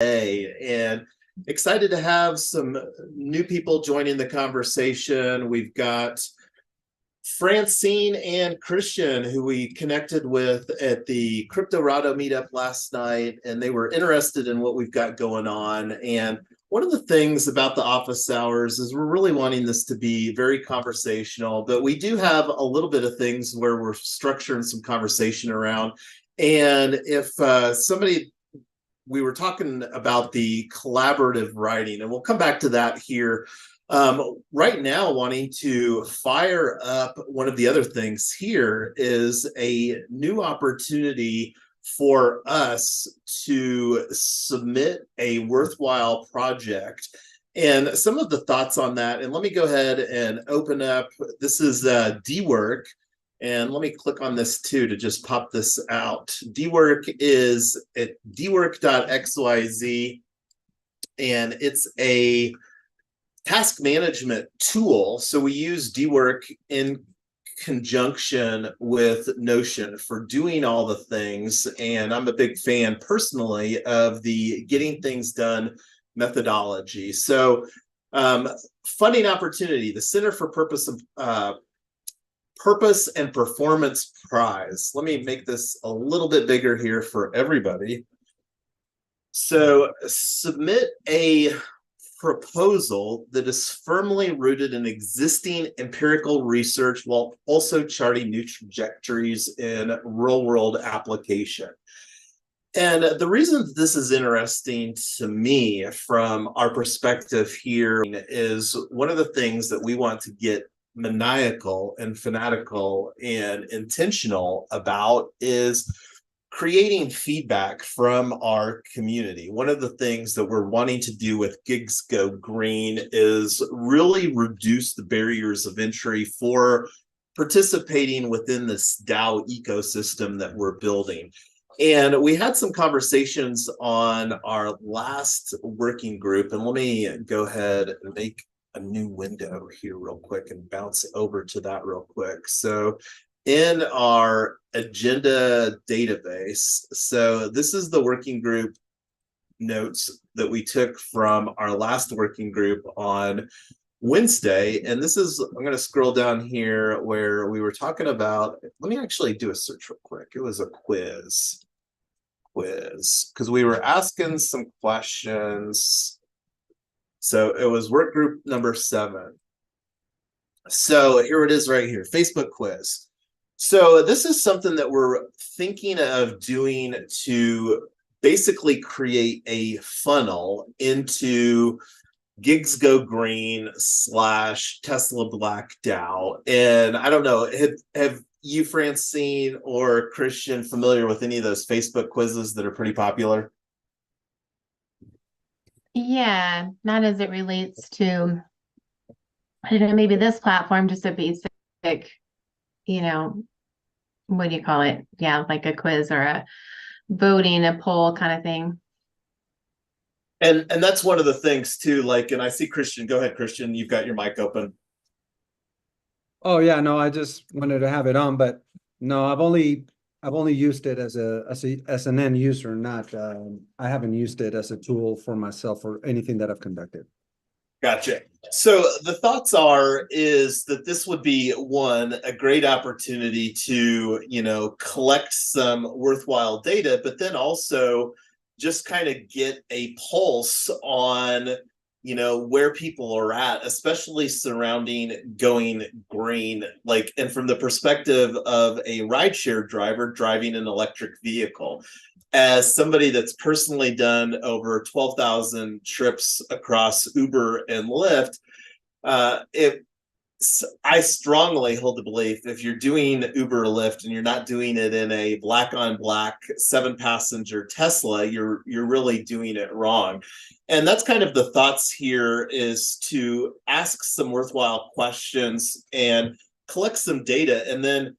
and excited to have some new people joining the conversation. We've got Francine and Christian, who we connected with at the Cryptorado meetup last night, and they were interested in what we've got going on. And one of the things about the office hours is we're really wanting this to be very conversational, but we do have a little bit of things where we're structuring some conversation around. And if we were talking about the collaborative writing, and we'll come back to that here. Right now, wanting to fire up one of the other things here is a new opportunity for us to submit a worthwhile project. And some of the thoughts on that, and let me go ahead and open up, this is DWork. And let me click on this too to just pop this out. DWork is at dwork.xyz, and it's a task management tool. So we use DWork in conjunction with Notion for doing all the things. And I'm a big fan personally of the getting things done methodology. So funding opportunity, the Center for Purpose and Performance Prize. Let me make this a little bit bigger here for everybody. So submit a proposal that is firmly rooted in existing empirical research while also charting new trajectories in real-world application. And the reason this is interesting to me from our perspective here is one of the things that we want to get maniacal and fanatical and intentional about is creating feedback from our community. One of the things that we're wanting to do with Gigs Go Green is really reduce the barriers of entry for participating within this DAO ecosystem that we're building. And we had some conversations on our last working group, and let me go ahead and make a new window here real quick and bounce over to that real quick. So in our agenda database, so this is the working group notes that we took from our last working group on Wednesday. And this is, I'm going to scroll down here where we were talking about, let me actually do a search real quick. It was a quiz, because we were asking some questions. So it was work group number 7. So here it is right here, Facebook quiz. So this is something that we're thinking of doing to basically create a funnel into Gigs Go Green / Tesla Black DAO. And I don't know, have you, Francine or Christian, familiar with any of those Facebook quizzes that are pretty popular? Yeah, not as it relates to, I don't know, maybe this platform, just a basic, what do you call it? Yeah, like a quiz or a voting, a poll kind of thing. And that's one of the things too, like, and I see Christian, go ahead, Christian, you've got your mic open. Oh yeah, no, I just wanted to have it on, but no, I've only used it as an end user, not I haven't used it as a tool for myself or anything that I've conducted. Gotcha. So the thoughts is that this would be a great opportunity to, collect some worthwhile data, but then also just kind of get a pulse on, where people are at, especially surrounding going green, like, and from the perspective of a rideshare driver driving an electric vehicle. As somebody that's personally done over 12,000 trips across Uber and Lyft, I strongly hold the belief if you're doing Uber or Lyft and you're not doing it in a black on black 7-passenger Tesla, you're really doing it wrong. And that's kind of the thoughts here, is to ask some worthwhile questions and collect some data. And then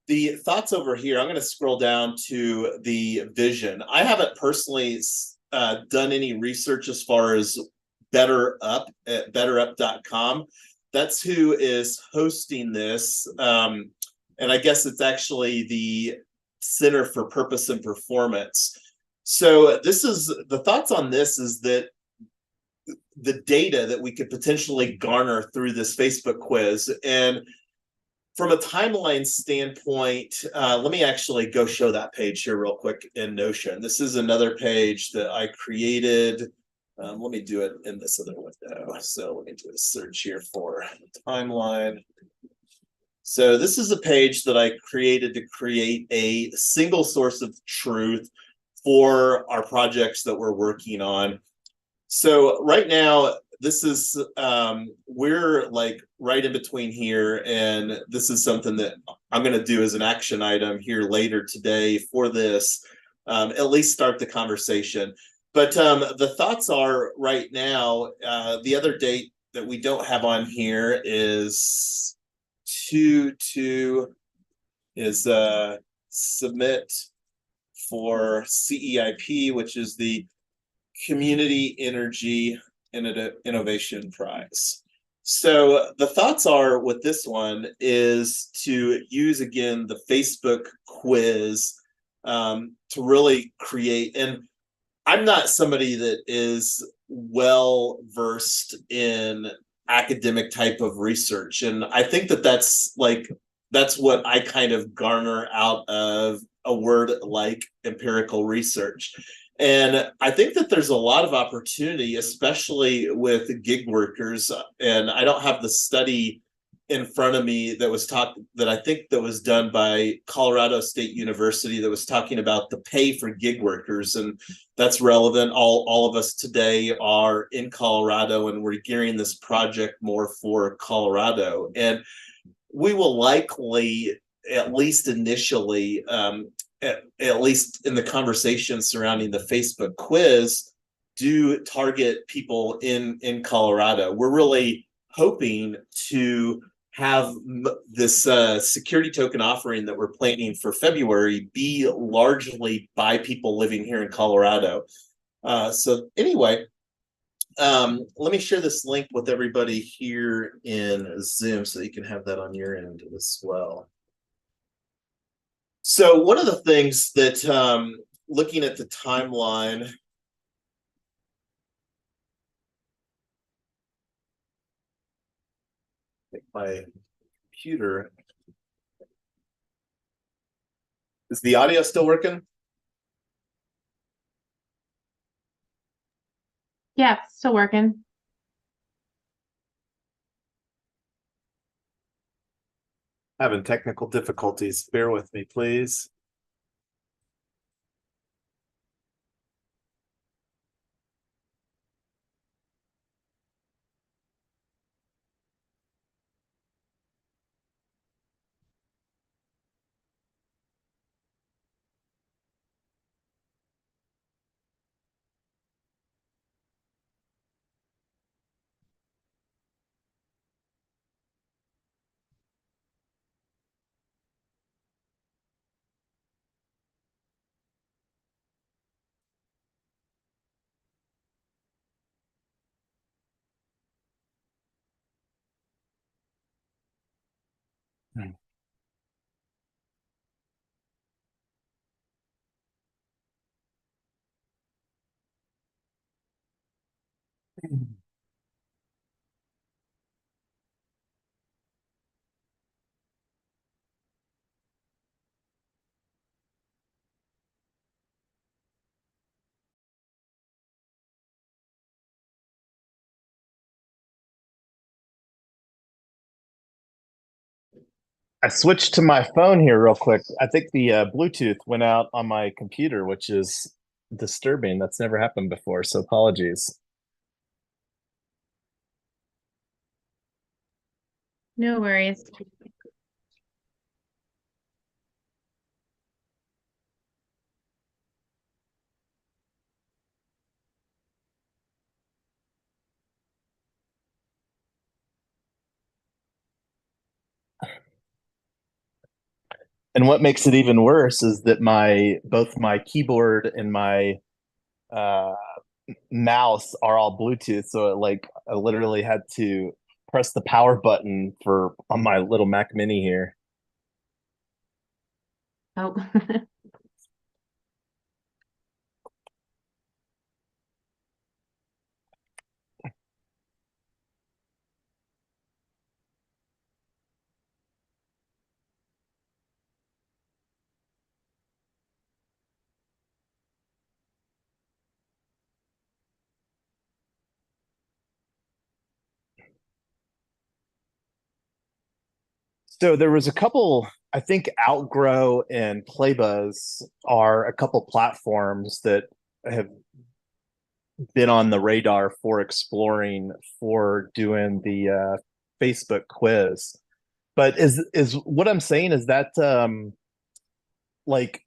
the thoughts over here, I'm going to scroll down to the vision. I haven't personally done any research as far as BetterUp at betterup.com. That's who is hosting this. And I guess it's actually the Center for Purpose and Performance. So this is the thoughts on this is that the data that we could potentially garner through this Facebook quiz. And from a timeline standpoint, let me actually go show that page here real quick in Notion. This is another page that I created. Let me do it in this other window. So let me do a search here for timeline. So this is a page that I created to create a single source of truth for our projects that we're working on. So right now, this is we're like right in between here, and this is something that I'm going to do as an action item here later today for this, at least start the conversation. But the thoughts are right now, the other date that we don't have on here is 2/2 is submit for CEIP, which is the Community Energy Innovation Prize. So the thoughts are with this one is to use again the Facebook quiz to really create. And I'm not somebody that is well versed in academic type of research, and I think that that's what I kind of garner out of a word like empirical research. And I think that there's a lot of opportunity, especially with gig workers. And I don't have the study in front of me that was that I think that was done by Colorado State University that was talking about the pay for gig workers. And that's relevant. All of us today are in Colorado, and we're gearing this project more for Colorado. And we will likely, at least initially, at least in the conversation surrounding the Facebook quiz, do target people in Colorado. We're really hoping to have this security token offering that we're planning for February be largely by people living here in Colorado. So anyway, let me share this link with everybody here in Zoom so that you can have that on your end as well. So one of the things that looking at the timeline, my computer, is the audio still working? Yeah, it's still working. Having technical difficulties. Bear with me, please. I switched to my phone here real quick. I think the Bluetooth went out on my computer, which is disturbing. That's never happened before, so apologies. No worries. And what makes it even worse is that both my keyboard and my uh, mouse are all Bluetooth. So I literally had to press the power button on my little Mac Mini here. Oh. So there was a couple, I think Outgrow and Playbuzz are a couple platforms that have been on the radar for exploring for doing the Facebook quiz. But is what I'm saying, is that like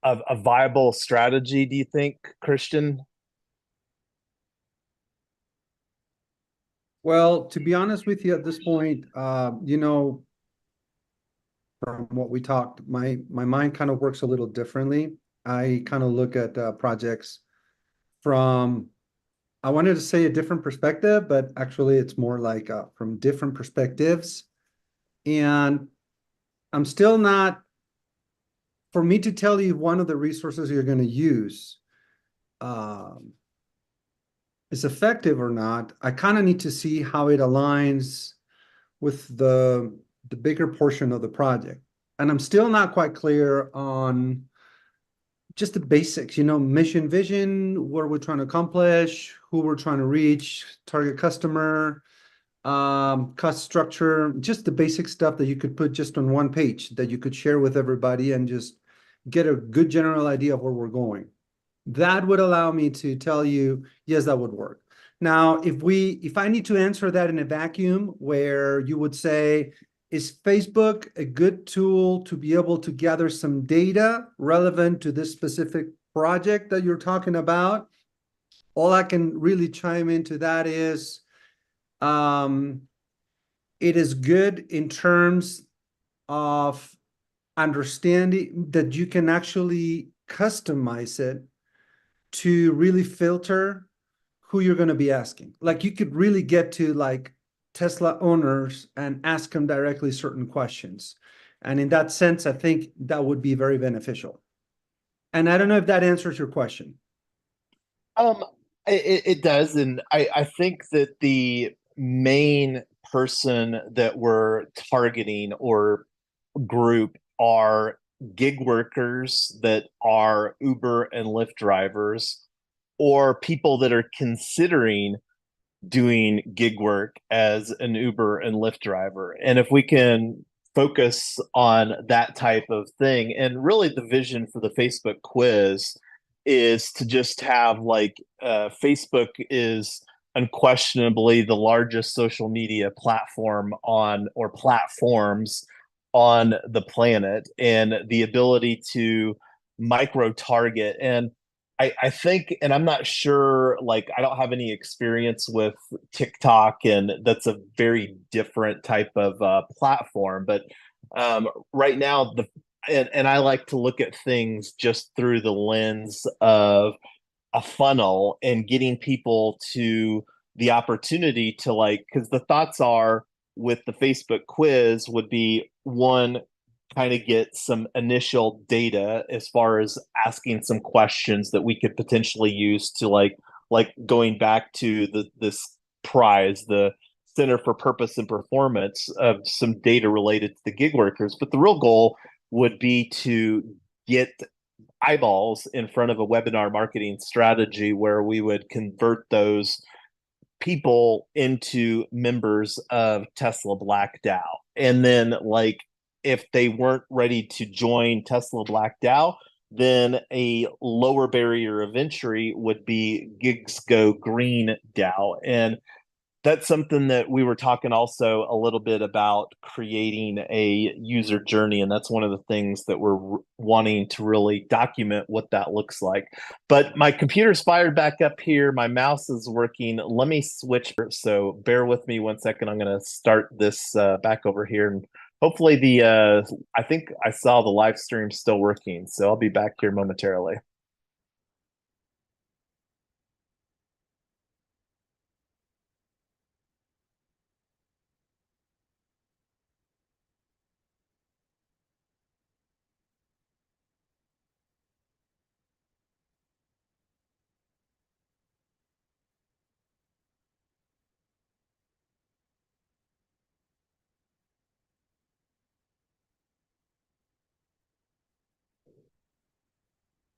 a viable strategy, do you think, Christian? Well, to be honest with you at this point, you know, from what we talked, my mind kind of works a little differently. I kind of look at projects from, I wanted to say a different perspective, but actually it's more like from different perspectives. And I'm still not, for me to tell you one of the resources you're going to use um, is effective or not, I kind of need to see how it aligns with the bigger portion of the project. And I'm still not quite clear on just the basics, you know, mission, vision, what we're trying to accomplish, who we're trying to reach, target customer, cost structure, just the basic stuff that you could put just on one page that you could share with everybody and just get a good general idea of where we're going. That would allow me to tell you, yes, that would work. Now, if I need to answer that in a vacuum where you would say, is Facebook a good tool to be able to gather some data relevant to this specific project that you're talking about? All I can really chime into that is, it is good in terms of understanding that you can actually customize it to really filter who you're going to be asking. Like you could really get to like Tesla owners and ask them directly certain questions. And in that sense, I think that would be very beneficial. And I don't know if that answers your question. Um, it does, and I think that the main person that we're targeting or group are gig workers that are Uber and Lyft drivers, or people that are considering doing gig work as an Uber and Lyft driver. And if we can focus on that type of thing, and really the vision for the Facebook quiz is to just have like Facebook is unquestionably the largest social media platform on, or platforms on the planet, and the ability to micro target. And I think, and I'm not sure, like, I don't have any experience with TikTok, and that's a very different type of platform. But right now, and I like to look at things just through the lens of a funnel and getting people to the opportunity to, like, because the thoughts are with the Facebook quiz would be, one, kind of get some initial data as far as asking some questions that we could potentially use to, like going back to this prize, the Center for Purpose and Performance, of some data related to the gig workers. But the real goal would be to get eyeballs in front of a webinar marketing strategy where we would convert those people into members of Tesla Black DAO. And then, like, if they weren't ready to join Tesla Black DAO, then a lower barrier of entry would be Gigs Go Green DAO. And that's something that we were talking also a little bit about, creating a user journey. And that's one of the things that we're wanting to really document what that looks like. But my computer's fired back up here. My mouse is working. Let me switch. So bear with me 1 second. I'm going to start this back over here. And hopefully I think I saw the live stream still working. So I'll be back here momentarily.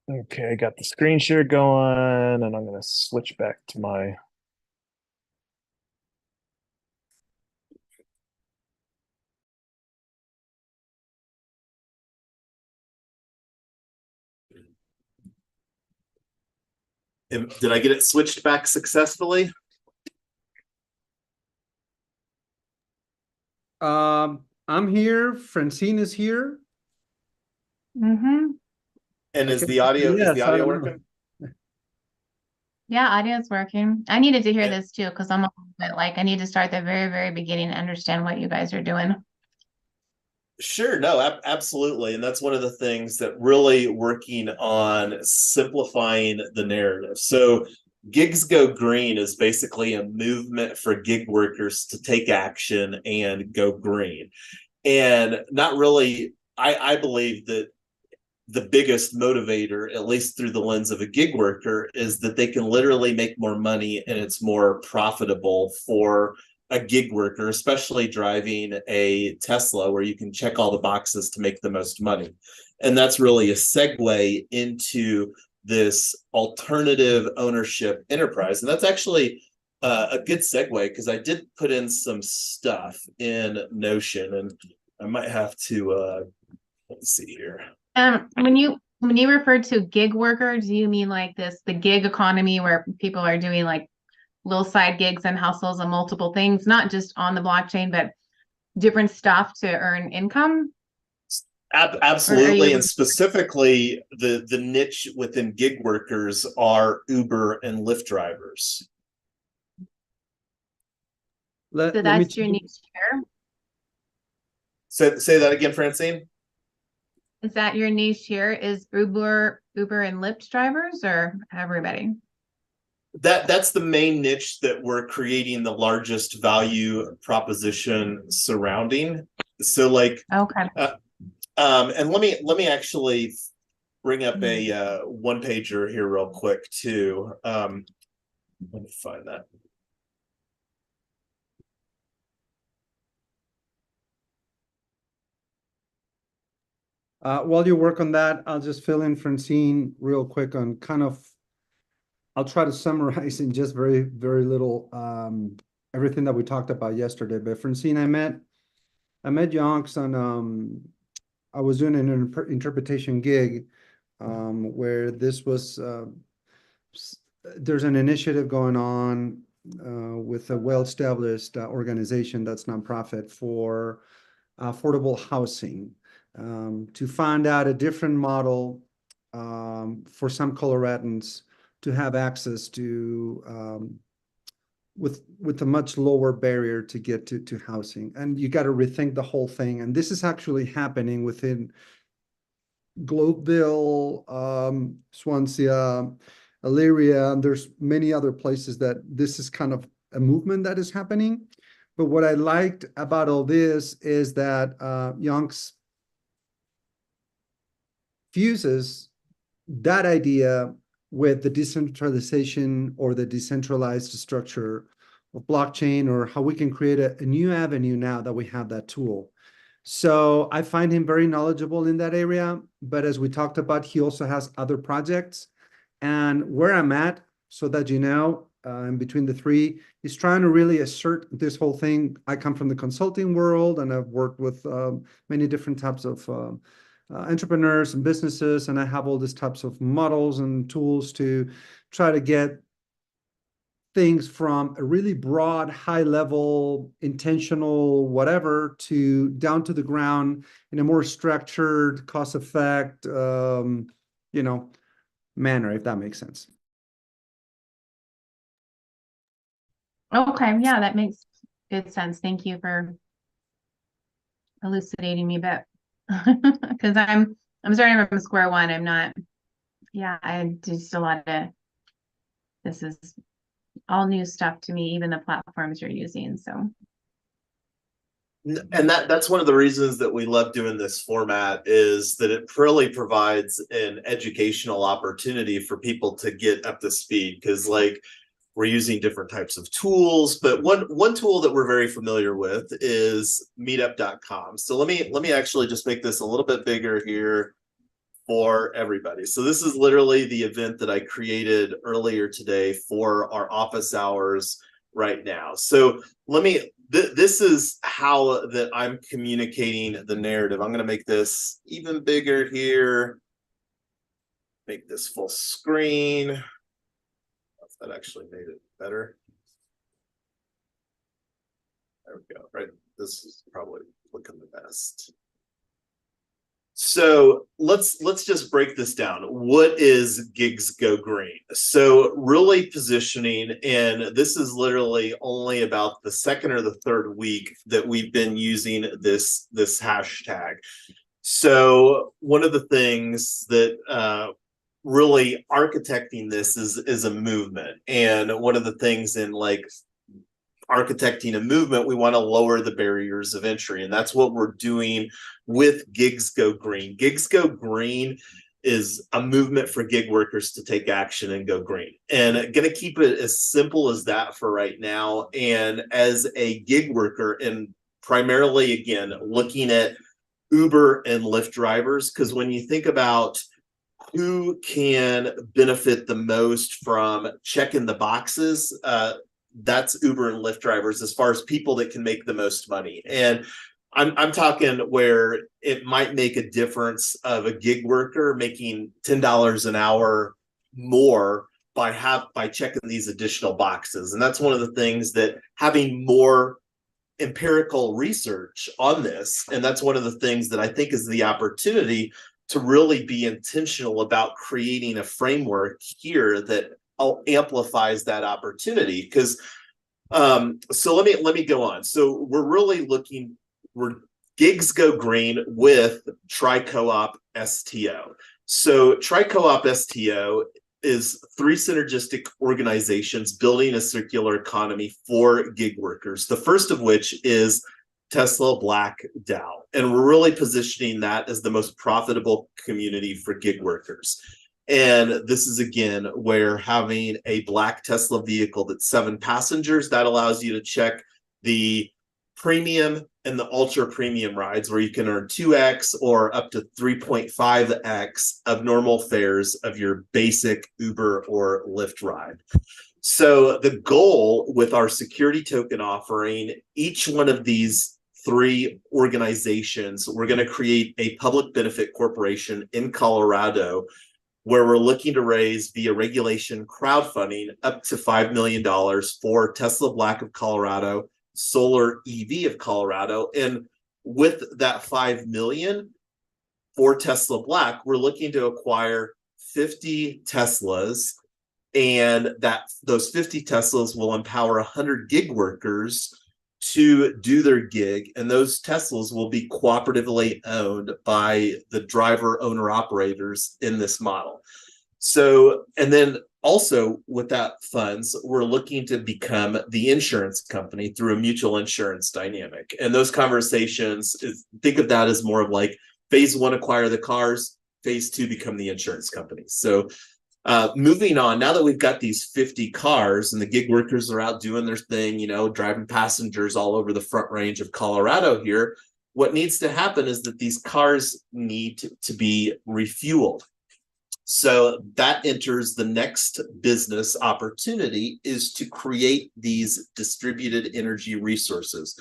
Okay, I got the screen share going, and I'm going to switch back to my Did I get it switched back successfully? I'm here. Francine is here. Mm-hmm. And is Okay. the audio Yes, I don't know. working? Yeah, audio's working. I needed to hear this too, because I'm a little bit like, I need to start the very, very beginning and understand what you guys are doing. Sure, no, absolutely. And that's one of the things that really working on simplifying the narrative. So Gigs Go Green is basically a movement for gig workers to take action and go green. And not really, I believe that the biggest motivator, at least through the lens of a gig worker, is that they can literally make more money and it's more profitable for a gig worker, especially driving a Tesla where you can check all the boxes to make the most money. And that's really a segue into this alternative ownership enterprise. And that's actually a good segue because I did put in some stuff in Notion and I might have to, let's see here. When you refer to gig worker, do you mean like the gig economy where people are doing like little side gigs and hustles and multiple things, not just on the blockchain, but different stuff to earn income? Absolutely, and specifically the niche within gig workers are Uber and Lyft drivers. So that's your niche here? Say that again, Francine. Is that your niche here? Is Uber and Lyft drivers or everybody? That's the main niche that we're creating the largest value proposition surrounding. So like, okay. And let me actually bring up a one pager here real quick too. Let me find that. While you work on that, I'll just fill in Francine real quick on kind of, I'll try to summarize in just very, very little everything that we talked about yesterday. But Francine, I met Yonks on, I was doing an interpretation gig where this was, there's an initiative going on with a well-established organization that's nonprofit for affordable housing. To find out a different model for some Coloradans to have access to with a much lower barrier to get to housing. And you got to rethink the whole thing. And this is actually happening within Globeville, Swansea, Elyria, and there's many other places that this is kind of a movement that is happening. But what I liked about all this is that Yonks fuses that idea with the decentralization or the decentralized structure of blockchain, or how we can create a new avenue now that we have that tool. So I find him very knowledgeable in that area. But as we talked about, he also has other projects. And where I'm at, so that you know, in between the three, he's trying to really assert this whole thing. I come from the consulting world and I've worked with many different types of entrepreneurs and businesses, and I have all these types of models and tools to try to get things from a really broad, high level, intentional, whatever, to down to the ground in a more structured, cost effect, manner, if that makes sense. Okay, yeah, that makes good sense. Thank you for elucidating me a bit. Because I'm starting from square one. I'm not, yeah, I just a lot of this is all new stuff to me, even the platforms you're using. So And that's one of the reasons that we love doing this format, is that it really provides an educational opportunity for people to get up to speed, because like we're using different types of tools, but one tool that we're very familiar with is meetup.com. So let me actually just make this a little bit bigger here for everybody. So this is literally the event that I created earlier today for our office hours right now. So this is how that I'm communicating the narrative. I'm going to make this even bigger here. Make this full screen. That actually made it better. There we go. Right. This is probably looking the best. So let's just break this down. What is Gigs Go Green? So really positioning, and this is literally only about the second or the third week that we've been using this hashtag. So one of the things that really architecting this is a movement, and one of the things in like architecting a movement, we want to lower the barriers of entry, and that's what we're doing with Gigs Go Green. Gigs Go Green is a movement for gig workers to take action and go green, and going to keep it as simple as that for right now. And as a gig worker, and primarily again looking at Uber and Lyft drivers, because when you think about who can benefit the most from checking the boxes, that's Uber and Lyft drivers as far as people that can make the most money. And I'm talking where it might make a difference of a gig worker making $10 an hour more by checking these additional boxes. And that's one of the things that having more empirical research on this, and that's one of the things that I think is the opportunity to really be intentional about creating a framework here that amplifies that opportunity. Because so let me go on. So we're Gigs Go Green with Tri-Co-op STO. So Tri-Co-op STO is 3 synergistic organizations building a circular economy for gig workers. The first of which is Tesla Black DAO, and we're really positioning that as the most profitable community for gig workers. And this is again where having a black Tesla vehicle that's 7 passengers, that allows you to check the premium and the ultra premium rides, where you can earn 2x or up to 3.5x of normal fares of your basic Uber or Lyft ride. So the goal with our security token offering, each one of these 3 organizations, we're going to create a public benefit corporation in Colorado, where we're looking to raise via regulation crowdfunding up to $5 million for Tesla Black of Colorado, Solar EV of Colorado. And with that 5 million for Tesla Black, we're looking to acquire 50 Teslas, and that those 50 Teslas will empower 100 gig workers to do their gig, and those Teslas will be cooperatively owned by the driver owner operators in this model. So, and then also with that funds, we're looking to become the insurance company through a mutual insurance dynamic. And those conversations, think of that as more of like phase 1, acquire the cars, phase 2, become the insurance company. So moving on, now that we've got these 50 cars and the gig workers are out doing their thing, you know, driving passengers all over the Front Range of Colorado here, what needs to happen is that these cars need to be refueled. So that enters the next business opportunity, is to create these distributed energy resources.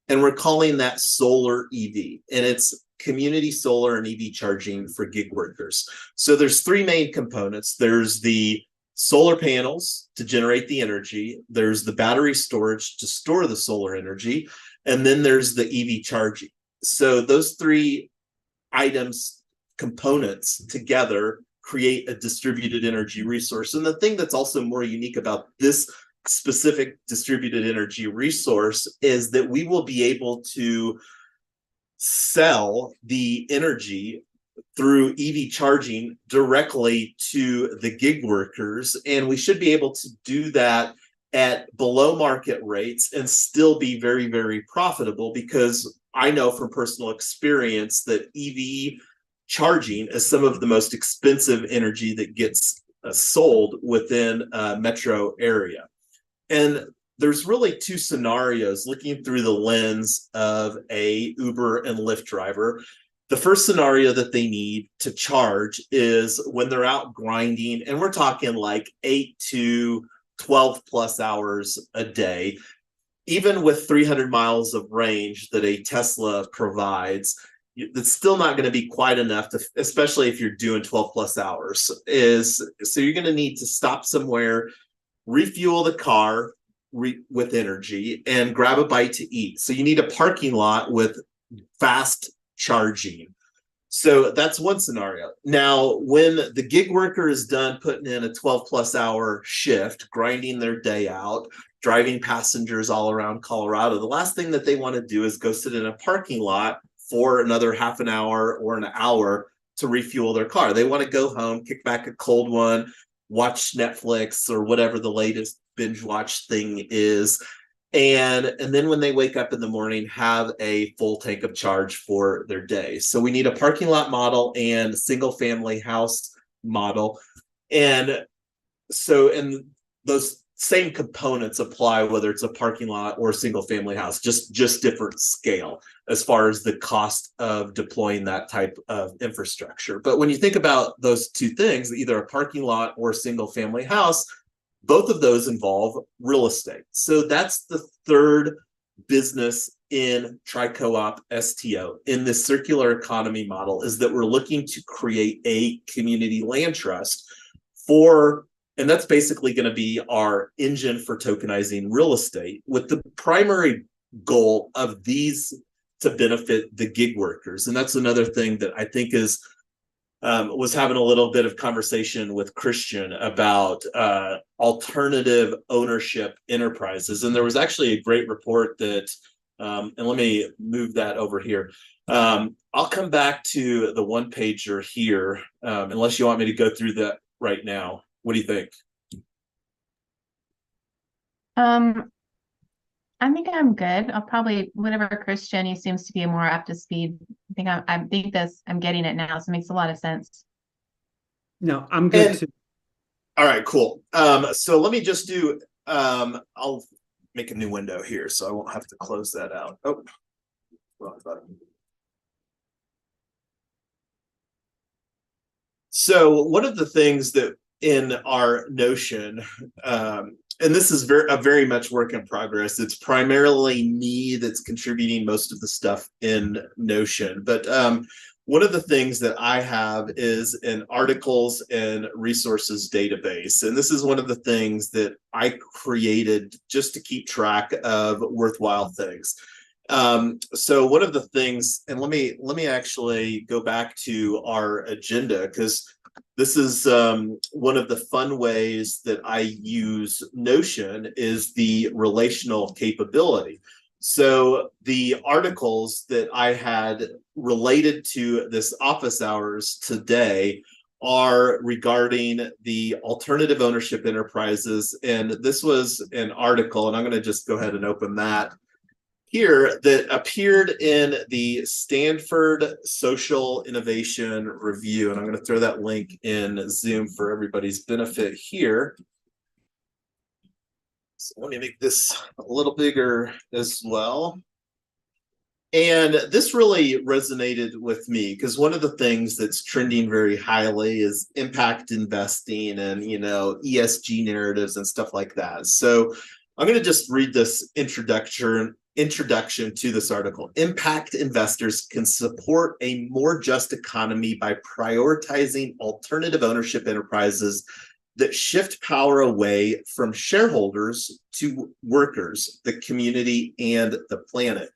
And we're calling that solar EV, and it's community solar and EV charging for gig workers. So there's 3 main components. There's the solar panels to generate the energy, there's the battery storage to store the solar energy, and then there's the EV charging. So those 3 items, components together, create a distributed energy resource. And the thing that's also more unique about this specific distributed energy resource is that we will be able to sell the energy through EV charging directly to the gig workers, and we should be able to do that at below market rates and still be very, very profitable, because I know from personal experience that EV charging is some of the most expensive energy that gets sold within a metro area. And there's really 2 scenarios looking through the lens of a Uber and Lyft driver. The first scenario that they need to charge is when they're out grinding, and we're talking like 8 to 12 plus hours a day. Even with 300 miles of range that a Tesla provides, that's still not going to be quite enough to, especially if you're doing 12 plus hours, so you're going to need to stop somewhere, refuel the car with energy, and grab a bite to eat. So you need a parking lot with fast charging. So that's one scenario. Now, when the gig worker is done putting in a 12-plus-hour shift, grinding their day out, driving passengers all around Colorado, the last thing that they want to do is go sit in a parking lot for another half an hour or an hour to refuel their car. They want to go home, kick back a cold one, watch Netflix or whatever the latest binge watch thing is, and then when they wake up in the morning, have a full tank of charge for their day. So we need a parking lot model and single family house model. And so, and those same components apply whether it's a parking lot or a single family house, just different scale as far as the cost of deploying that type of infrastructure. But when you think about those two things, either a parking lot or a single family house, both of those involve real estate. So that's the third business in Tri-Co-op STO in this circular economy model, is that we're looking to create a community land trust for, and that's basically going to be our engine for tokenizing real estate, with the primary goal of these to benefit the gig workers. And that's another thing that I think is was having a little bit of conversation with Christian about alternative ownership enterprises. And there was actually a great report that, and let me move that over here. I'll come back to the one pager here, unless you want me to go through that right now. What do you think? I think I'm good. I'll probably, whatever Christian, he seems to be more up to speed. I think I'm getting it now, so it makes a lot of sense. No, I'm good too. All right, cool. So let me just do, I'll make a new window here so I won't have to close that out. Oh, wrong button. So one of the things that in our Notion, and this is very much work in progress. It's primarily me that's contributing most of the stuff in Notion. But one of the things that I have is an articles and resources database. And this is one of the things that I created just to keep track of worthwhile things. So one of the things, and let me actually go back to our agenda, because this is one of the fun ways that I use Notion is the relational capability. So the articles that I had related to this office hours today are regarding the alternative ownership enterprises. And this was an article, and I'm going to just go ahead and open that here, that appeared in the Stanford Social Innovation Review. And I'm going to throw that link in Zoom for everybody's benefit here. So let me make this a little bigger as well. And this really resonated with me because one of the things that's trending very highly is impact investing and, ESG narratives and stuff like that. So I'm going to just read this introduction to this article. Impact investors can support a more just economy by prioritizing alternative ownership enterprises that shift power away from shareholders to workers, the community, and the planet.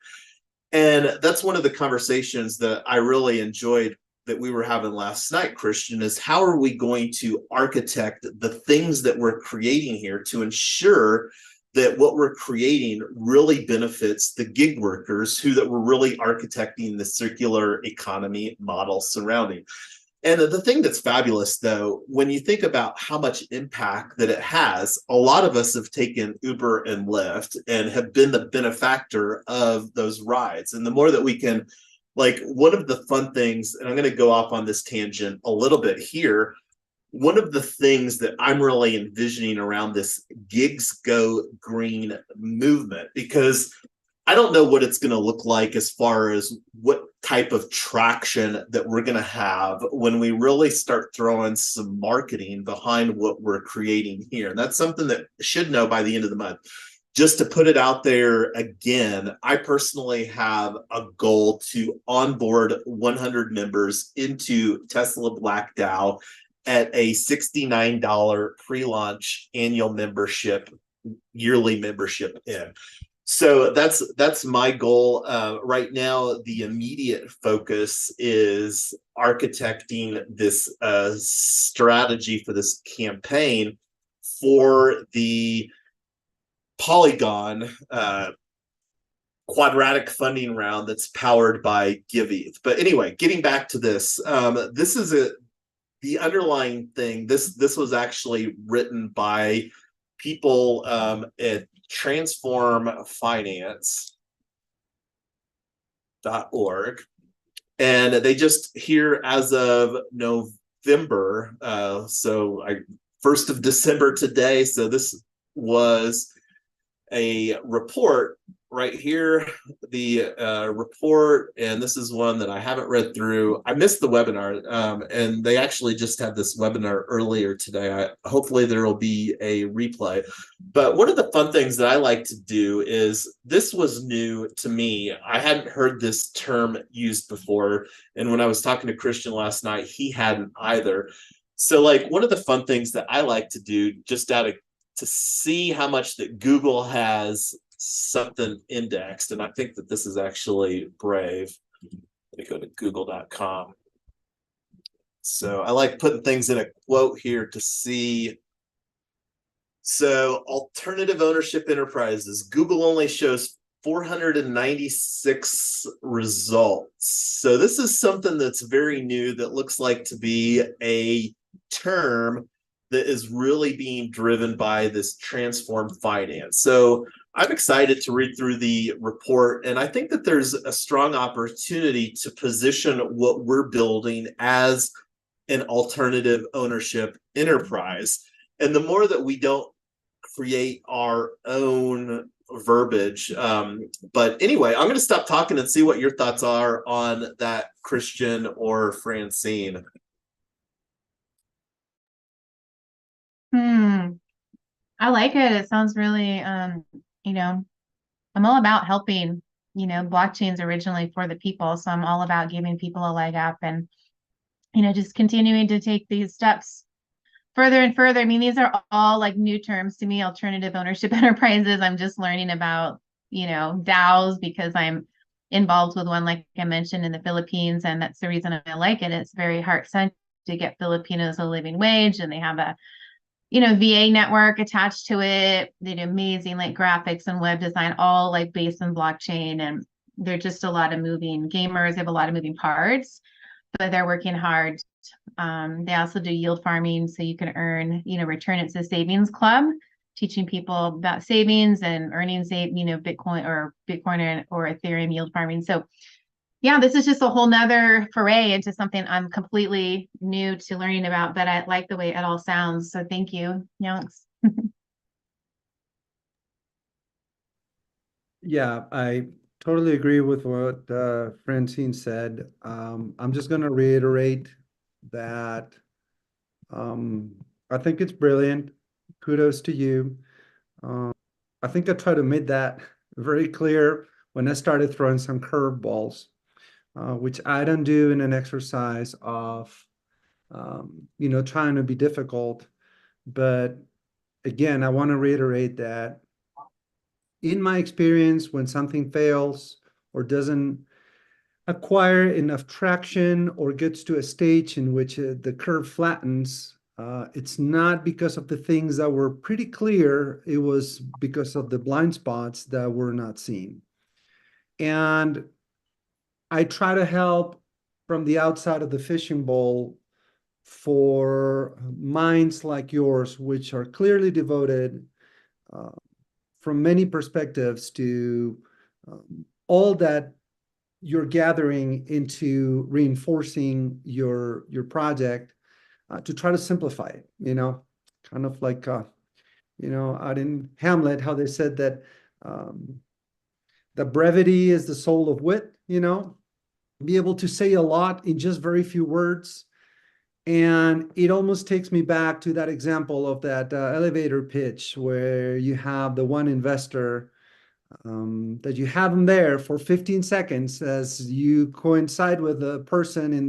And that's one of the conversations that I really enjoyed that we were having last night, Christian, is how are we going to architect the things that we're creating here to ensure that what we're creating really benefits the gig workers that we're really architecting the circular economy model surrounding. And the thing that's fabulous, though, when you think about how much impact that it has, a lot of us have taken Uber and Lyft and have been the benefactor of those rides. And the more that we can, one of the fun things, and I'm going to go off on this tangent a little bit here, one of the things that I'm really envisioning around this Gigs Go Green movement, because I don't know what it's going to look like as far as what type of traction that we're going to have when we really start throwing some marketing behind what we're creating here. And that's something that I should know by the end of the month. Just to put it out there again, I personally have a goal to onboard 100 members into Tesla Black DAO at a $69 pre-launch annual membership, yearly membership in. So that's my goal right now. The immediate focus is architecting this strategy for this campaign for the Polygon Quadratic funding round that's powered by GiveETH. But anyway, getting back to this, this is the underlying thing. This was actually written by people at transformfinance.org, and they just here as of November, so 1st of December today, so this was a report right here, the report, and this is one that I haven't read through. I missed the webinar, and they actually just had this webinar earlier today. Hopefully there will be a replay. But one of the fun things that I like to do is, this was new to me. I hadn't heard this term used before, and when I was talking to Christian last night, he hadn't either. So like, one of the fun things that I like to do, just to see how much that Google has something indexed, and I think that this is actually Brave. Let me go to google.com. So I like putting things in a quote here to see. So alternative ownership enterprises, Google only shows 496 results. So this is something that's very new, that looks like to be a term that is really being driven by this transform finance. So I'm excited to read through the report, and I think that there's a strong opportunity to position what we're building as an alternative ownership enterprise. And the more that we don't create our own verbiage. But anyway, I'm going to stop talking and see what your thoughts are on that, Christian or Francine. I like it. It sounds really, you know, I'm all about helping, blockchains originally for the people. So I'm all about giving people a leg up and, just continuing to take these steps further and further. I mean, these are all like new terms to me, alternative ownership enterprises. I'm just learning about, DAOs because I'm involved with one, like I mentioned, in the Philippines. And that's the reason I like it. It's very heart-centered to get Filipinos a living wage, and they have a VA network attached to it. They do amazing like graphics and web design, all like based on blockchain. And they're just a lot of moving gamers. They have a lot of moving parts, but they're working hard. They also do yield farming, so you can earn, return. It's a savings club, teaching people about savings and earning, Bitcoin or Ethereum yield farming. So yeah, this is just a whole nother foray into something I'm completely new to learning about, but I like the way it all sounds. So thank you, Alex. Yeah, I totally agree with what Francine said. I'm just going to reiterate that I think it's brilliant. Kudos to you. I think I tried to make that very clear when I started throwing some curveballs, which I don't do in an exercise of, trying to be difficult. But again, I want to reiterate that in my experience, when something fails or doesn't acquire enough traction or gets to a stage in which the curve flattens, it's not because of the things that were pretty clear. It was because of the blind spots that were not seen. And I try to help from the outside of the fishing bowl for minds like yours, which are clearly devoted from many perspectives to all that you're gathering into reinforcing your project, to try to simplify it, kind of like, out in Hamlet, how they said that the brevity is the soul of wit, be able to say a lot in just very few words. And it almost takes me back to that example of that elevator pitch where you have the one investor that you have them there for 15 seconds as you coincide with the person in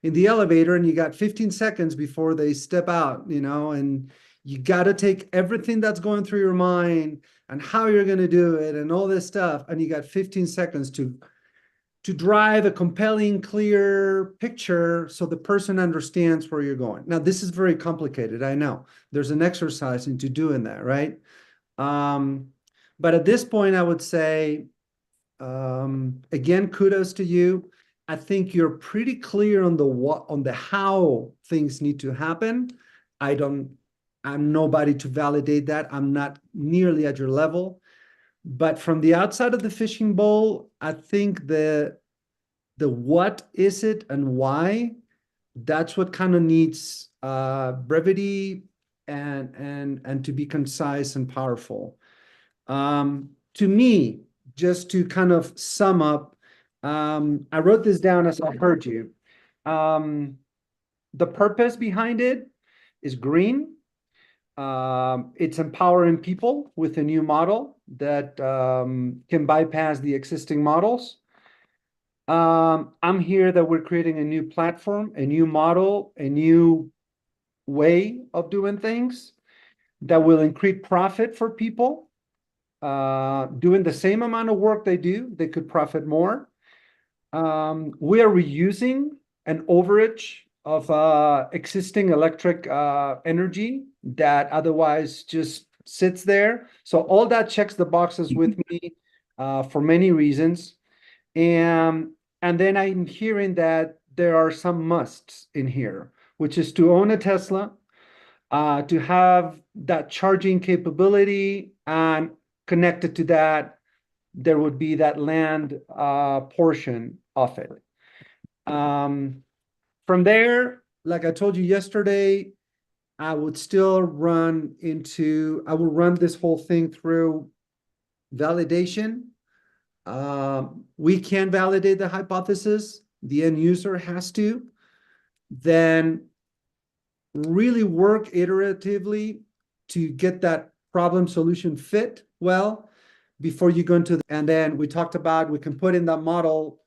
in the elevator and you got 15 seconds before they step out, and you got to take everything that's going through your mind and how you're going to do it and all this stuff. And you got 15 seconds to drive a compelling, clear picture so the person understands where you're going. Now, this is very complicated. I know there's an exercise into doing that, right? But at this point, I would say, again, kudos to you. I think you're pretty clear on the how things need to happen. I'm nobody to validate that. I'm not nearly at your level. But from the outside of the fishing bowl, I think the what is it and why, that's what kind of needs brevity and to be concise and powerful. To me, just to kind of sum up, I wrote this down as I heard you. The purpose behind it is green. It's empowering people with a new model that can bypass the existing models. I'm here that we're creating a new platform, a new model, a new way of doing things that will increase profit for people. Doing the same amount of work they do, they could profit more. We are reusing an overage of existing electric energy that otherwise just sits there. So all that checks the boxes with me for many reasons. And then I'm hearing that there are some musts in here, which is to own a Tesla, to have that charging capability, and connected to that, there would be that land portion of it. From there, like I told you yesterday, I would still run this whole thing through validation. We can validate the hypothesis, the end user has to, then really work iteratively to get that problem solution fit well before you go into and then we talked about, we can put in that model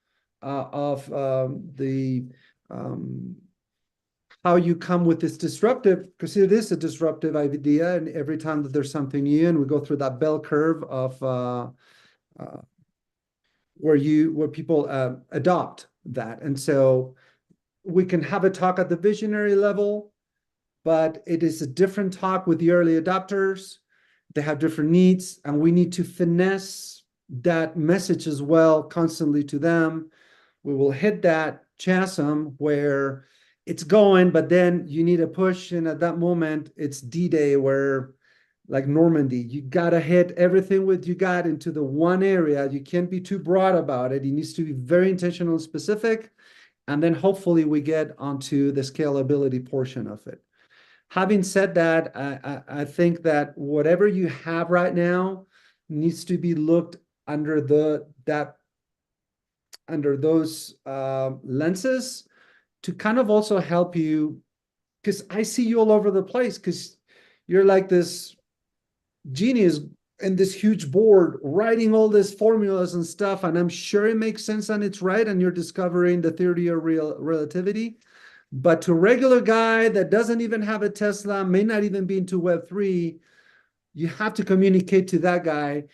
of how you come with this disruptive, because it is a disruptive idea, and every time that there's something new, and we go through that bell curve of where people adopt that. And so we can have a talk at the visionary level, but it is a different talk with the early adopters. They have different needs, and we need to finesse that message as well constantly to them. We will hit that chasm where it's going, but then you need a push. And at that moment, it's D-Day, where like Normandy, you got to hit everything you got into the one area. You can't be too broad about it. It needs to be very intentional and specific. And then hopefully we get onto the scalability portion of it. Having said that, I think that whatever you have right now needs to be looked under those lenses to kind of also help you, because I see you all over the place, because you're like this genius in this huge board writing all these formulas and stuff, and I'm sure it makes sense and it's right, and you're discovering the theory of relativity. But to a regular guy that doesn't even have a Tesla, may not even be into Web3, you have to communicate to that guy,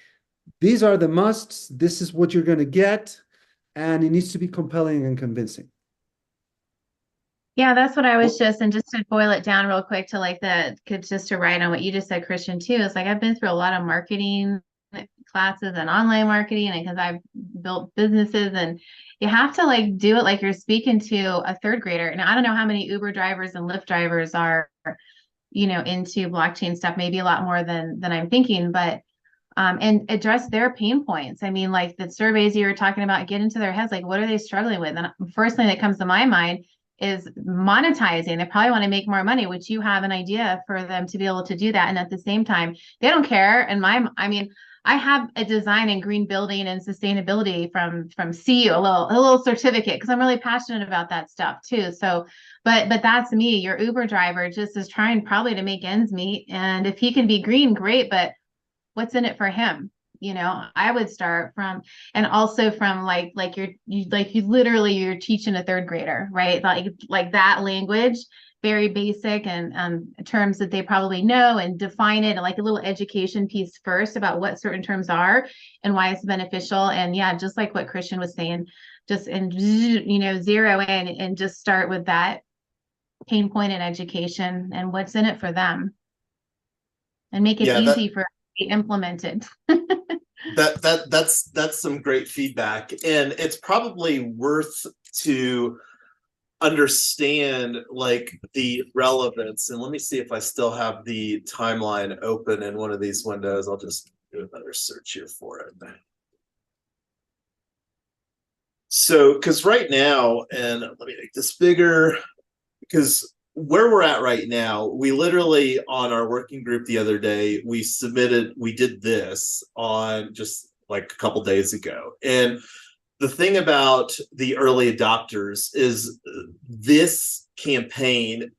these are the musts, this is what you're going to get, and it needs to be compelling and convincing. Yeah, that's what I was and just to boil it down real quick to just to write on what you just said, Christian, too, is like I've been through a lot of marketing classes and online marketing, and because I've built businesses, and you have to do it like you're speaking to a third grader. And I don't know how many Uber drivers and Lyft drivers are, into blockchain stuff, maybe a lot more than I'm thinking, but and address their pain points. I mean, like the surveys you were talking about, get into their heads, like what are they struggling with? And first thing that comes to my mind is monetizing. They probably want to make more money, which you have an idea for them to be able to do that. And at the same time, they don't care. And I have a design in green building and sustainability from CU, a little certificate, because I'm really passionate about that stuff too. So, but that's me. Your Uber driver just is trying probably to make ends meet. And if he can be green, great. But what's in it for him? you know, I would start from, and also from like you literally, you're teaching a third grader, right? Like that language, very basic, and terms that they probably know, and define it, and like a little education piece first about what certain terms are and why it's beneficial. And yeah, just like what Christian was saying, just and you know, zero in and just start with that pain point in education and what's in it for them, and make it Yeah, easy for it to be implemented. that's some great feedback, and it's probably worth to understand like the relevance. And let me see if I still have the timeline open in one of these windows. I'll just do another search here for it. So, because right now, and let me make this bigger, because where we're at right now, we literally on our working group the other day, we did this on just like a couple days ago. And the thing about the early adopters is this campaign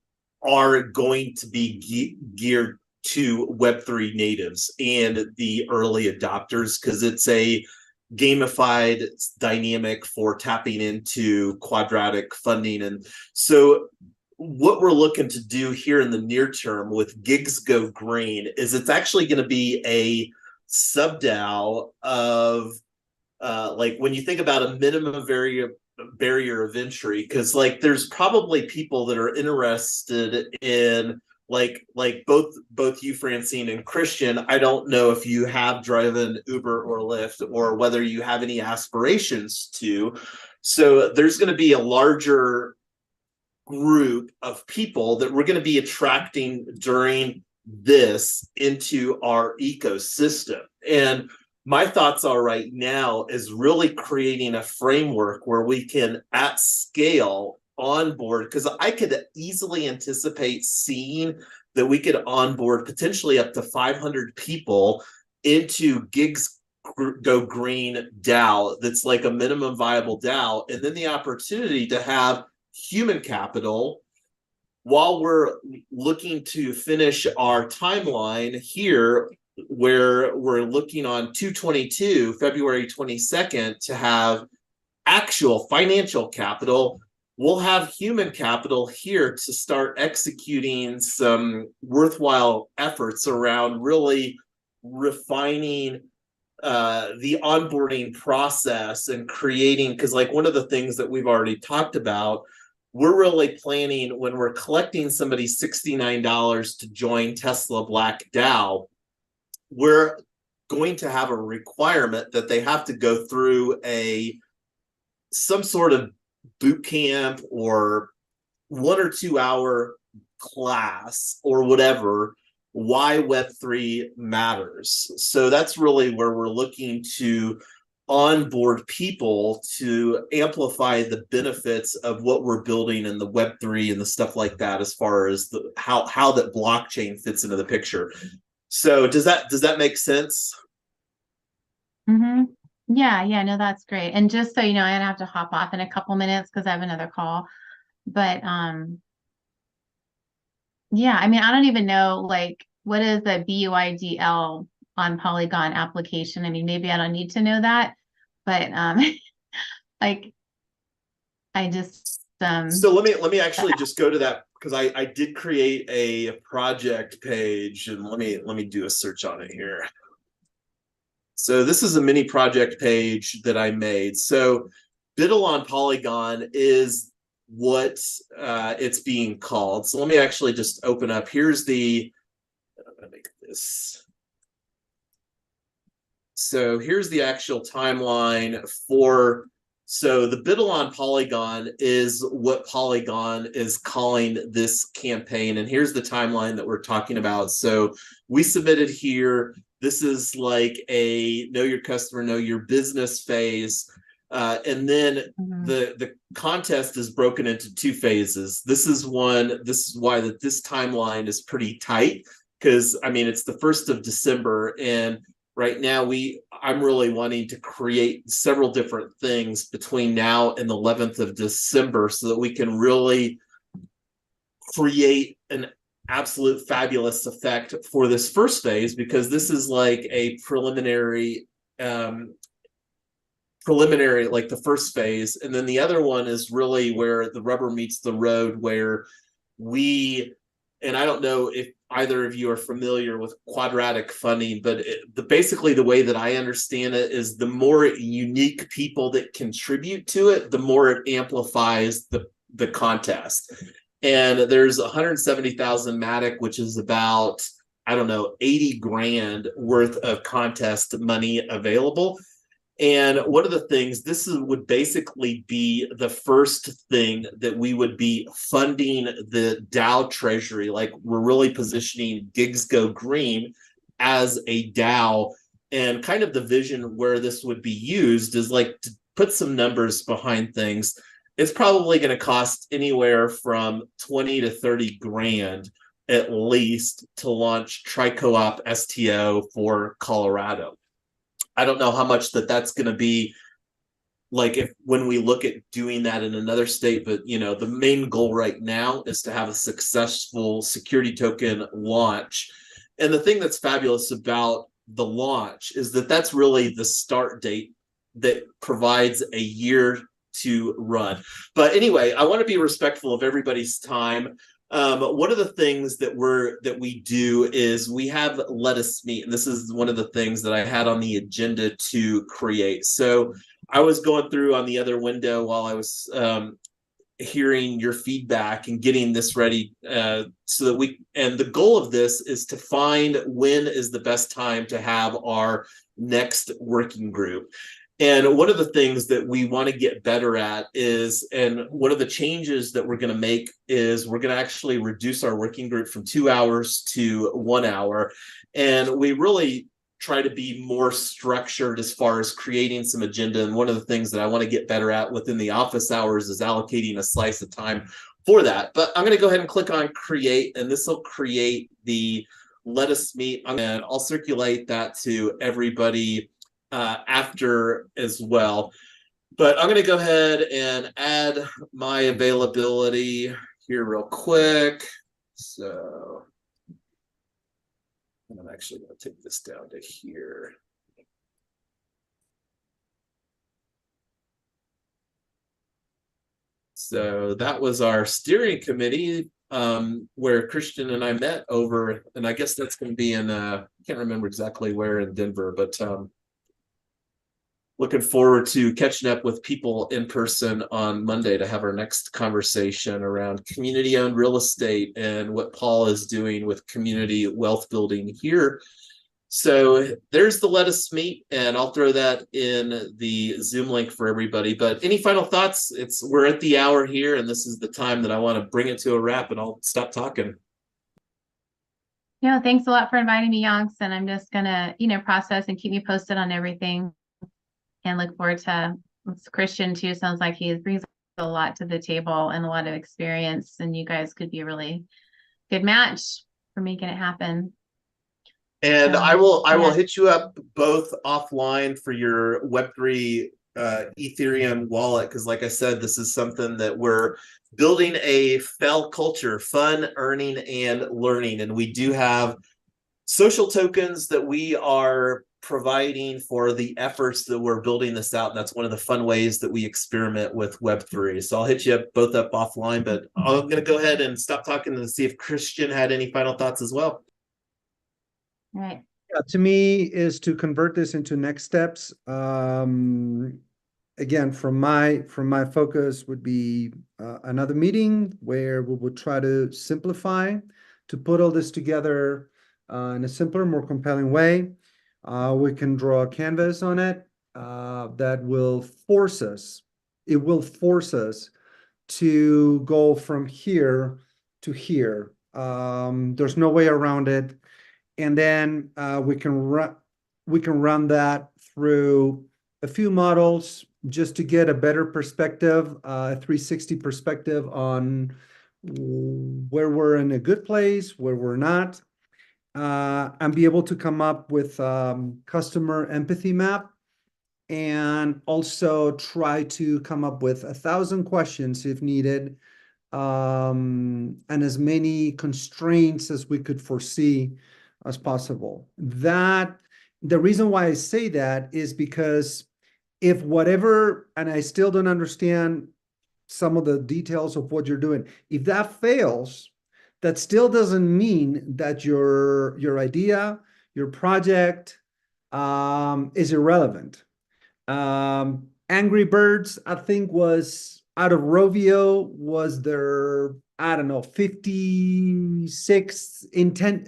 are going to be geared to Web3 natives and the early adopters, because it's a gamified dynamic for tapping into Quadratic funding. And so what we're looking to do here in the near term with Gigs Go Green is it's actually going to be a sub-DAO of like when you think about a minimum barrier of entry, because like there's probably people that are interested in like both you, Francine, and Christian. I don't know if you have driven Uber or Lyft, or whether you have any aspirations to. So there's going to be a larger group of people that we're going to be attracting during this into our ecosystem. And my thoughts are right now is really creating a framework where we can at scale onboard, because I could easily anticipate seeing that we could onboard potentially up to 500 people into Gigs Go Green DAO. That's like a minimum viable DAO, and then the opportunity to have human capital while we're looking to finish our timeline here, where we're looking on 2/22, February 22nd, to have actual financial capital. We'll have human capital here to start executing some worthwhile efforts around really refining the onboarding process and creating, because like one of the things that we've already talked about, we're really planning when we're collecting somebody $69 to join Tesla Black DAO, we're going to have a requirement that they have to go through some sort of boot camp or 1 or 2 hour class or whatever, why Web3 matters. So that's really where we're looking to onboard people to amplify the benefits of what we're building in the Web3 and the stuff like that, as far as how that blockchain fits into the picture. So does that make sense? Mm-hmm. Yeah, no, that's great. And just so you know, I have to hop off in a couple minutes because I have another call. But yeah, I mean, I don't even know like what is the BUIDL on Polygon application. I mean, maybe I don't need to know that, but like I just So let me actually just go to that, because I did create a project page, and let me do a search on it here. So this is a mini project page that I made. So Biddle on Polygon is what it's being called. So let me actually just open up. Here's the, I'm gonna make this. So here's the actual timeline for, so the Biddle on Polygon is what Polygon is calling this campaign. And here's the timeline that we're talking about. So we submitted here. This is like a know your customer, know your business phase. And then the contest is broken into 2 phases. This is why that this timeline is pretty tight, because I mean, it's the 1st of December, and right now I'm really wanting to create several different things between now and the 11th of December so that we can really create an absolute fabulous effect for this first phase, because this is like a preliminary preliminary, like the first phase, and then the other one is really where the rubber meets the road, where and I don't know if either of you are familiar with quadratic funding, but basically the way that I understand it is the more unique people that contribute to it, the more it amplifies the contest. And there's 170,000 Matic, which is about, I don't know, 80 grand worth of contest money available. And one of the things, would basically be the first thing that we would be funding the DAO treasury. Like, we're really positioning Gigs Go Green as a DAO. And kind of the vision where this would be used is like to put some numbers behind things. It's probably going to cost anywhere from 20 to 30 grand at least to launch Tri-Co-op STO for Colorado. I don't know how much that's going to be, like, if when we look at doing that in another state, but the main goal right now is to have a successful security token launch. And the thing that's fabulous about the launch is that that's really the start date that provides a year to run. But anyway, I want to be respectful of everybody's time. One of the things that we do is we have Let Us Meet, and this is one of the things that I had on the agenda to create. So I was going through on the other window while I was hearing your feedback and getting this ready, so that and the goal of this is to find when is the best time to have our next working group. And one of the things that we want to get better at is, and one of the changes that we're going to make is we're going to actually reduce our working group from 2 hours to 1 hour. And we really try to be more structured as far as creating some agenda. And one of the things that I want to get better at within the office hours is allocating a slice of time for that. But I'm going to go ahead and click on create, and this will create the Let Us Meet. And I'll circulate that to everybody after as well. But I'm going to go ahead and add my availability here real quick. So I'm actually going to take this down to here. So that was our steering committee, where Christian and I met over, and I guess that's going to be in, I can't remember exactly where in Denver, but looking forward to catching up with people in person on Monday to have our next conversation around community-owned real estate and what Paul is doing with community wealth building here. So there's the Let Us Meet, and I'll throw that in the Zoom link for everybody. But any final thoughts? We're at the hour here, and this is the time that I want to bring it to a wrap, and I'll stop talking. Yeah, thanks a lot for inviting me, Yonks, and I'm just gonna, process and keep me posted on everything. And look forward to Christian too. Sounds like he brings a lot to the table and a lot of experience, and you guys could be a really good match for making it happen. And I will hit you up both offline for your Web3 Ethereum wallet, because like I said, this is something that we're building a FEL culture, fun, earning, and learning. And we do have social tokens that we are providing for the efforts that we're building this out. And that's one of the fun ways that we experiment with Web3. So I'll hit you both up offline, but I'm going to go ahead and stop talking and see if Christian had any final thoughts as well. All right. Yeah, to me is to convert this into next steps. Again, from my focus would be another meeting where we would try to simplify, to put all this together in a simpler, more compelling way. We can draw a canvas on it that will force us. It will force us to go from here to here. There's no way around it. And then we can run that through a few models just to get a better perspective, a 360 perspective on where we're in a good place, where we're not. And be able to come up with customer empathy map, and also try to come up with 1,000 questions if needed, and as many constraints as we could foresee as possible. That the reason why I say that is because if whatever, and I still don't understand some of the details of what you're doing, if that fails, that still doesn't mean that your idea, your project is irrelevant. Angry Birds, I think, was out of Rovio, was their, I don't know, 56th intent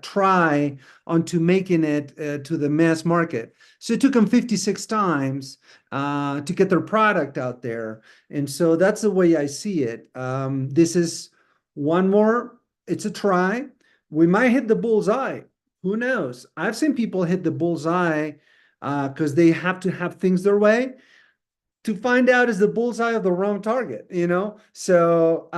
try onto making it to the mass market. So it took them 56 times to get their product out there. And so that's the way I see it. This is one more, it's a try. We might hit the bullseye. Who knows? I've seen people hit the bullseye because they have to have things their way, to find out is the bullseye of the wrong target, you know? So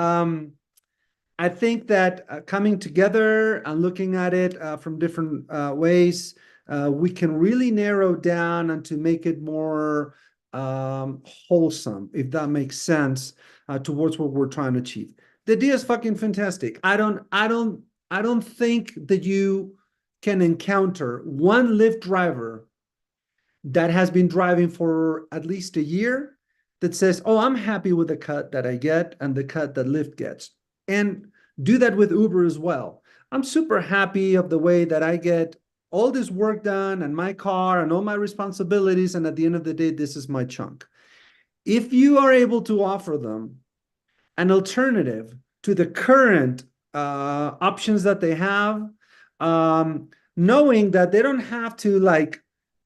I think that coming together and looking at it from different ways, we can really narrow down and to make it more wholesome, if that makes sense, towards what we're trying to achieve. The idea is fucking fantastic. I don't think that you can encounter one Lyft driver that has been driving for at least a year that says, oh, I'm happy with the cut that I get and the cut that Lyft gets. And do that with Uber as well. I'm super happy of the way that I get all this work done and my car and all my responsibilities. And at the end of the day, this is my chunk. If you are able to offer them an alternative to the current options that they have, knowing that they don't have to like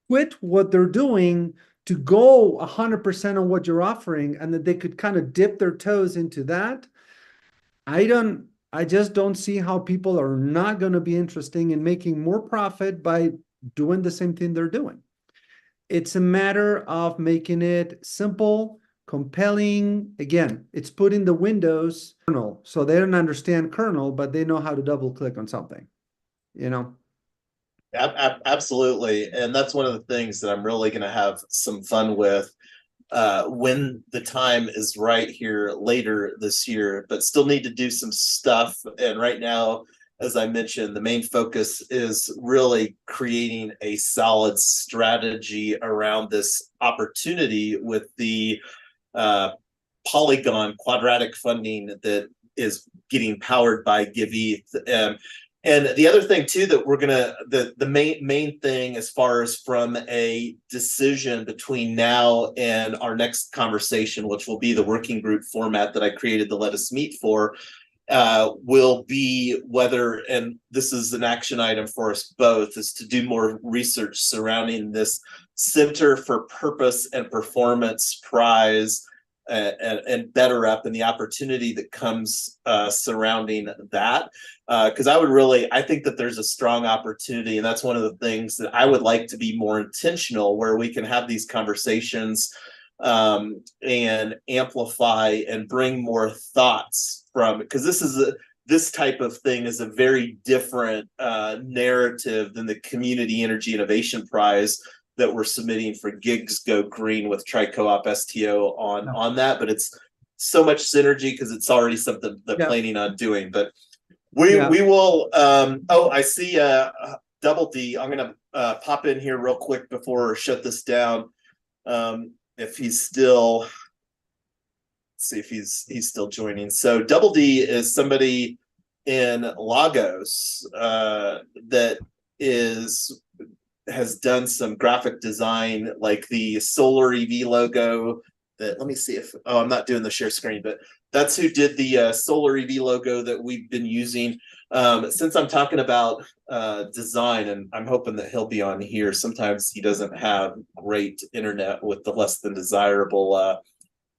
quit what they're doing to go 100% on what you're offering, and that they could kind of dip their toes into that. I just don't see how people are not going to be interested in making more profit by doing the same thing they're doing. It's a matter of making it simple, compelling. Again, it's putting the Windows kernel, so they don't understand kernel, but they know how to double click on something, you know? Absolutely. And that's one of the things that I'm really going to have some fun with when the time is right here later this year, but still need to do some stuff. And right now, as I mentioned, the main focus is really creating a solid strategy around this opportunity with the Polygon quadratic funding that is getting powered by GiveETH. And the other thing too that we're gonna the main thing as far as from a decision between now and our next conversation, which will be the working group format that I created the Let Us Meet for, will be whether, and this is an action item for us both, is to do more research surrounding this Center for Purpose and Performance prize and better up and the opportunity that comes surrounding that. Because I think that there's a strong opportunity, and that's one of the things that I would like to be more intentional, where we can have these conversations and amplify and bring more thoughts from, because this type of thing is a very different narrative than the Community Energy Innovation Prize that we're submitting for Gigs Go Green with Tri-Co-op STO on that, but it's so much synergy because it's already something they're planning on doing. But we will. I see Double D. I'm gonna pop in here real quick before I shut this down. If he's still, let's see if he's still joining. So Double D is somebody in Lagos that has done some graphic design, like the solar EV logo that, let me see if, I'm not doing the share screen, but that's who did the solar EV logo that we've been using. Since I'm talking about design, and I'm hoping that he'll be on here. Sometimes he doesn't have great internet with the less than desirable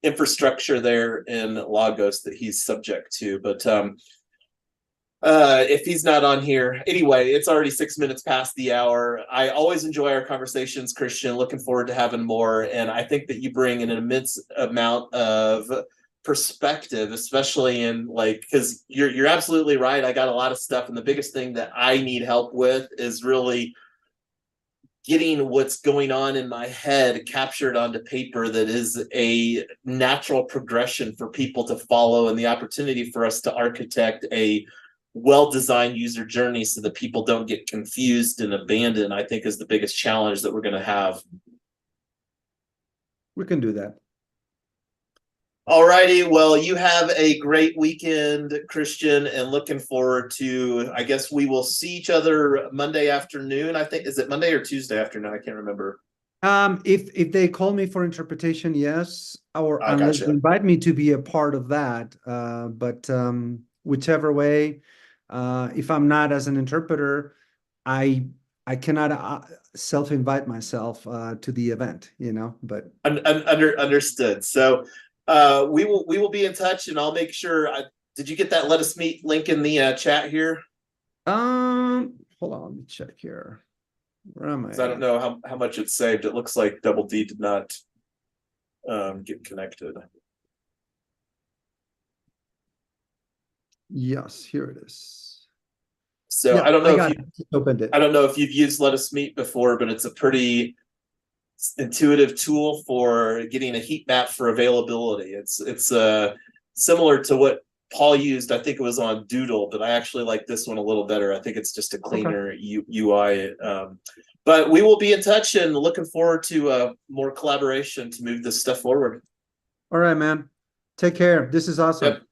infrastructure there in Lagos that he's subject to, but if he's not on here, anyway, it's already 6 minutes past the hour. I always enjoy our conversations, Christian. Looking forward to having more. And I think that you bring an immense amount of perspective, especially in because you're absolutely right. I got a lot of stuff. And the biggest thing that I need help with is really getting what's going on in my head captured onto paper that is a natural progression for people to follow, and the opportunity for us to architect a well-designed user journey so that people don't get confused and abandoned, I think is the biggest challenge that we're going to have. We can do that. Alrighty, well, you have a great weekend, Christian, and looking forward to, I guess we will see each other Monday afternoon. I think, is it Monday or Tuesday afternoon? I can't remember. If they call me for interpretation, yes, or unless Gotcha. they invite me to be a part of that. But whichever way, if I'm not as an interpreter, I cannot self-invite myself to the event, you know. But Understood. So we will be in touch, and I'll make sure. Did you get that Let Us Meet link in the chat here? hold on, let me check here. Where am I? 'Cause I don't know how much it's saved. It looks like Double D did not get connected. Yes, here it is. So Yeah, I don't know if got it. Opened it. I don't know if you've used Let Us Meet before, but it's a pretty intuitive tool for getting a heat map for availability. It's similar to what Paul used. I think it was on Doodle, but I actually like this one a little better. I think it's just a cleaner UI. But we will be in touch and looking forward to more collaboration to move this stuff forward. All right, man. Take care. This is awesome. Yep.